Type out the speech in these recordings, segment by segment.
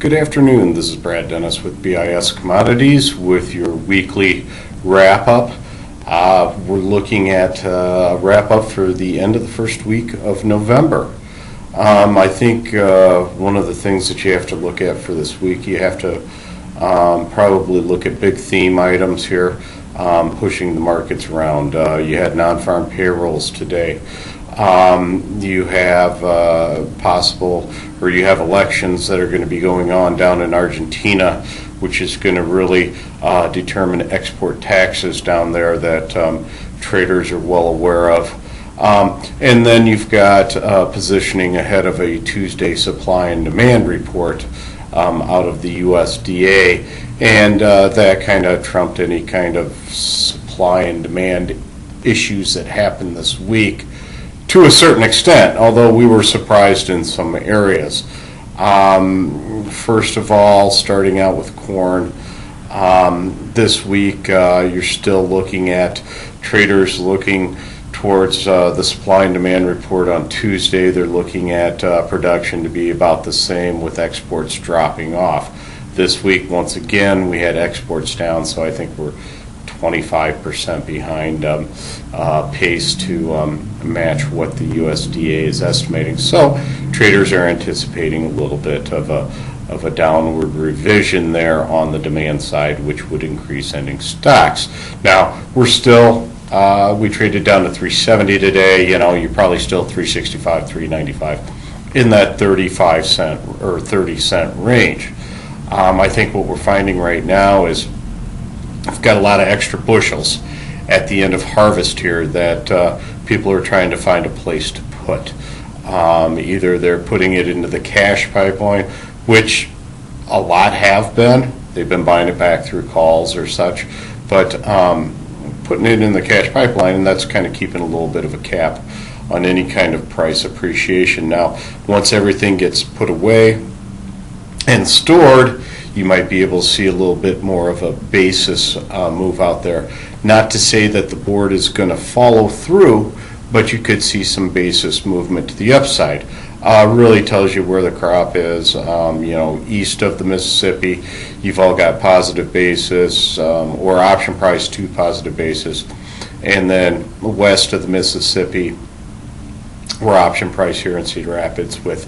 Good afternoon. This is Brad Dennis with BIS Commodities with your weekly wrap-up. We're looking at a wrap-up for the end of the first week of November. I think one of the things that you have to look at for this week, you have to probably look at big theme items here pushing the markets around. You had non-farm payrolls today. You have you have elections that are going to be going on down in Argentina, which is going to really determine export taxes down there that traders are well aware of. And then you've got positioning ahead of a Tuesday supply and demand report out of the USDA, and that kind of trumped any kind of supply and demand issues that happened this week to a certain extent, although we were surprised in some areas. First of all, starting out with corn, this week you're still looking at traders looking towards the supply and demand report on Tuesday. They're looking at production to be about the same with exports dropping off. This week, once again, we had exports down, so I think we're 25% behind pace to match what the USDA is estimating. So traders are anticipating a little bit of a downward revision there on the demand side, which would increase ending stocks. Now, we're still, we traded down to 370 today. You know, you're probably still 365, 395 in that 35 cent or 30 cent range. I think what we're finding right now is we've got a lot of extra bushels at the end of harvest here that people are trying to find a place to put. Either they're putting it into the cash pipeline, which a lot have been. They've been buying it back through calls or such, but putting it in the cash pipeline, and that's kind of keeping a little bit of a cap on any kind of price appreciation. Now, once everything gets put away and stored, you might be able to see a little bit more of a basis move out there. Not to say that the board is going to follow through, but you could see some basis movement to the upside. Really tells you where the crop is. East of the Mississippi, you've all got positive basis or option price to positive basis. And then west of the Mississippi, we're option price here in Cedar Rapids with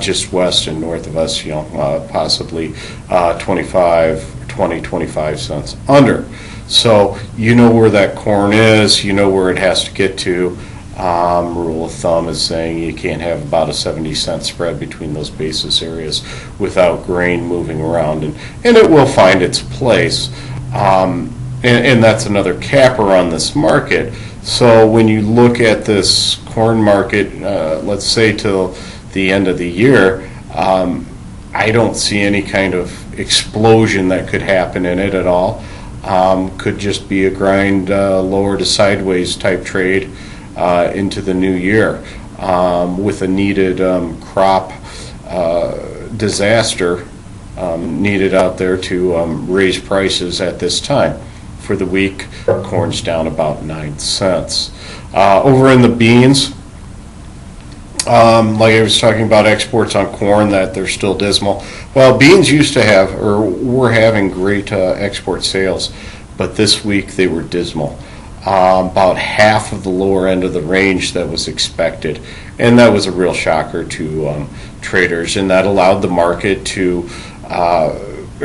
just west and north of us, possibly 25 cents under. So you know where that corn is, you know where it has to get to. Rule of thumb is saying you can't have about a 70-cent spread between those basis areas without grain moving around, and it will find its place. And that's another capper on this market. So when you look at this corn market, let's say till the end of the year, I don't see any kind of explosion that could happen in it at all. Could just be a grind lower to sideways type trade into the new year with a needed crop disaster needed out there to raise prices at this time. For the week, corn's down about 9 cents. Over in the beans, like I was talking about exports on corn, that they're still dismal. Well, beans used to have, or were having great export sales, but this week they were dismal. About half of the lower end of the range that was expected, and that was a real shocker to traders, and that allowed the market to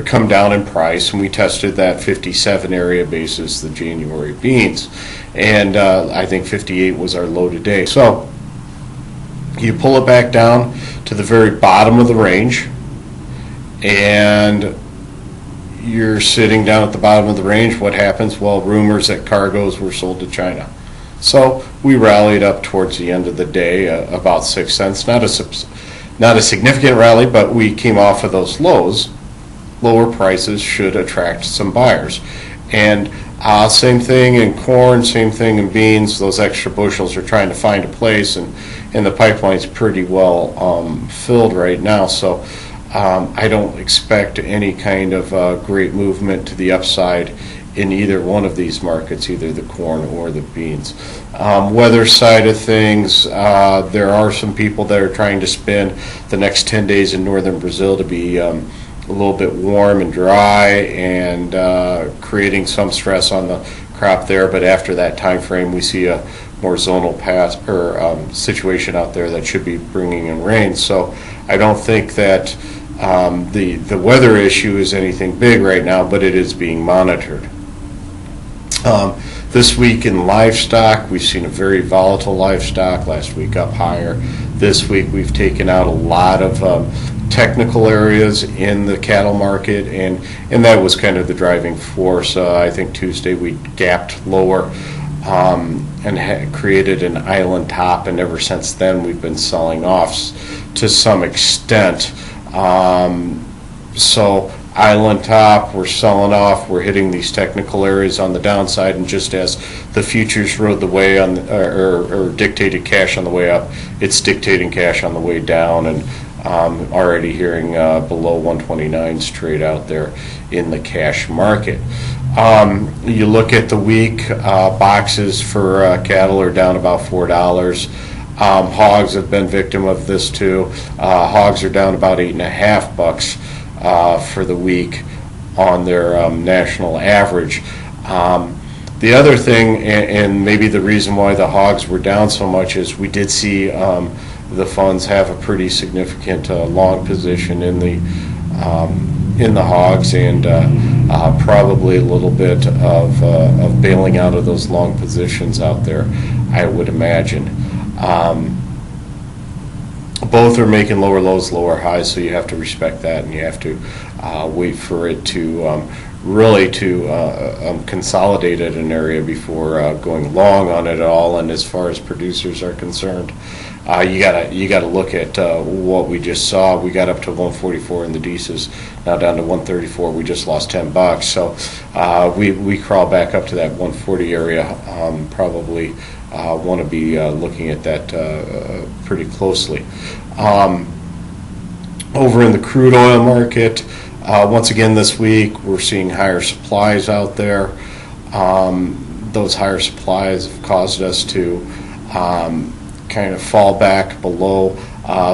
come down in price, and we tested that 57 area basis, the January beans, and I think 58 was our low today. So you pull it back down to the very bottom of the range, and you're sitting down at the bottom of the range. What happens? Well, rumors that cargoes were sold to China. So we rallied up towards the end of the day about 6 cents. Not a significant rally, but we came off of those lows. Lower prices should attract some buyers. And same thing in corn, same thing in beans. Those extra bushels are trying to find a place, and the pipeline's pretty well filled right now. So I don't expect any kind of great movement to the upside in either one of these markets, either the corn or the beans. Weather side of things, there are some people that are trying to spend the next 10 days in northern Brazil to be a little bit warm and dry, and creating some stress on the crop there. But after that time frame, we see a more zonal path or situation out there that should be bringing in rain. So I don't think that the weather issue is anything big right now, but it is being monitored. This week in livestock, we've seen a very volatile livestock. Last week up higher. This week we've taken out a lot of technical areas in the cattle market, and that was kind of the driving force. I think Tuesday we gapped lower and created an island top, and ever since then we've been selling off to some extent. So island top, we're selling off, we're hitting these technical areas on the downside, and just as the futures rode the way on or dictated cash on the way up, it's dictating cash on the way down, and already hearing below 129s trade out there in the cash market. You look at the week, boxes for cattle are down about $4. Hogs have been victim of this too. Hogs are down about $8.50 for the week on their national average. The other thing, and maybe the reason why the hogs were down so much, is we did see the funds have a pretty significant long position in the hogs, and probably a little bit of bailing out of those long positions out there, I would imagine. Both are making lower lows, lower highs, so you have to respect that, and you have to wait for it to really consolidate at an area before going long on it all. And as far as producers are concerned, you gotta look at what we just saw. We got up to 144 in the Deeses, now down to 134. We just lost $10. So we crawl back up to that 140 area. Probably want to be looking at that pretty closely. Over in the crude oil market, once again this week we're seeing higher supplies out there. Those higher supplies have caused us to kind of fall back below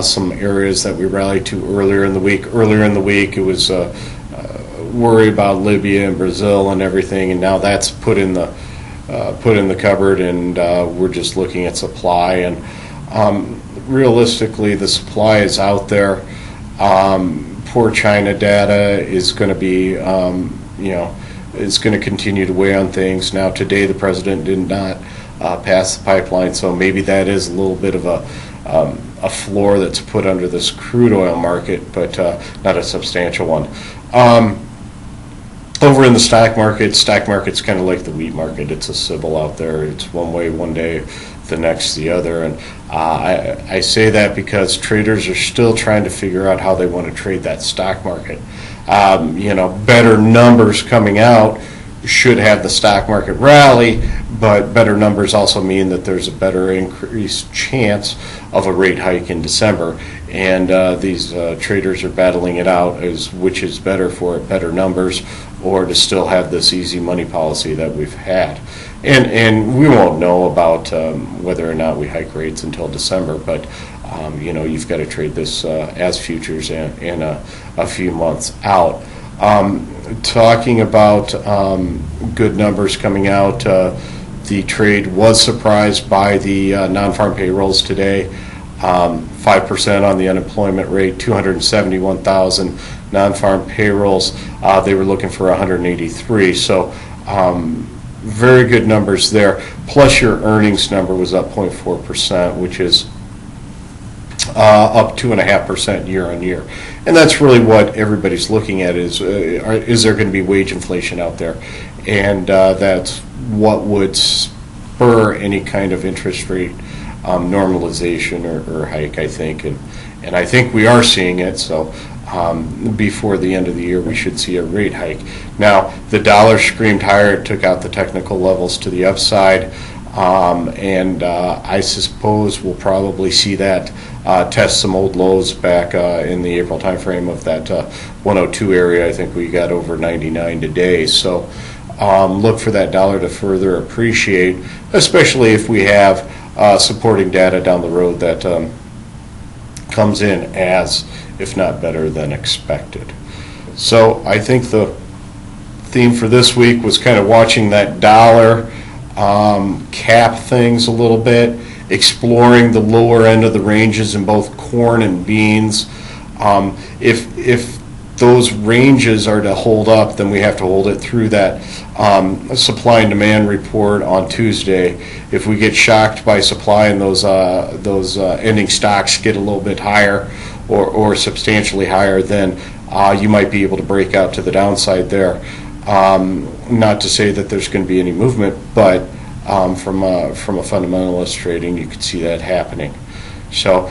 some areas that we rallied to earlier in the week. Earlier in the week it was worry about Libya and Brazil and everything, and now that's put in the cupboard, and we're just looking at supply. And realistically, the supply is out there. Poor China data is going to be, is going to continue to weigh on things. Now, today the president did not pass the pipeline, so maybe that is a little bit of a floor that's put under this crude oil market, but not a substantial one. Over in the stock market's kind of like the wheat market. It's a sybil out there. It's one way one day, the next the other. And I say that because traders are still trying to figure out how they want to trade that stock market. Better numbers coming out should have the stock market rally, but better numbers also mean that there's a better increased chance of a rate hike in December. And these traders are battling it out as which is better for it, better numbers, or to still have this easy money policy that we've had. And we won't know about whether or not we hike rates until December, but you've got to trade this as futures in a few months out. Talking about good numbers coming out, the trade was surprised by the non-farm payrolls today. 5% on the unemployment rate, 271,000 non-farm payrolls. They were looking for 183. So very good numbers there. Plus your earnings number was up 0.4%, which is up 2.5% year on year. And that's really what everybody's looking at is there going to be wage inflation out there? And that's what would spur any kind of interest rate normalization or hike, I think. And I think we are seeing it. So before the end of the year, we should see a rate hike. Now, the dollar screamed higher. It took out the technical levels to the upside. And I suppose we'll probably see that test some old lows back in the April timeframe of that 102 area. I think we got over 99 today. So look for that dollar to further appreciate, especially if we have supporting data down the road that comes in as, if not better than expected. So I think the theme for this week was kind of watching that dollar cap things a little bit, exploring the lower end of the ranges in both corn and beans. If those ranges are to hold up, then we have to hold it through that supply and demand report on Tuesday. If we get shocked by supply and those ending stocks get a little bit higher or substantially higher, then you might be able to break out to the downside there. Not to say that there's going to be any movement, but from a fundamentalist trading, you could see that happening. So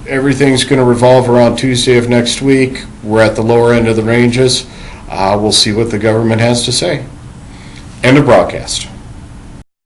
everything's going to revolve around Tuesday of next week. We're at the lower end of the ranges. We'll see what the government has to say. End of broadcast.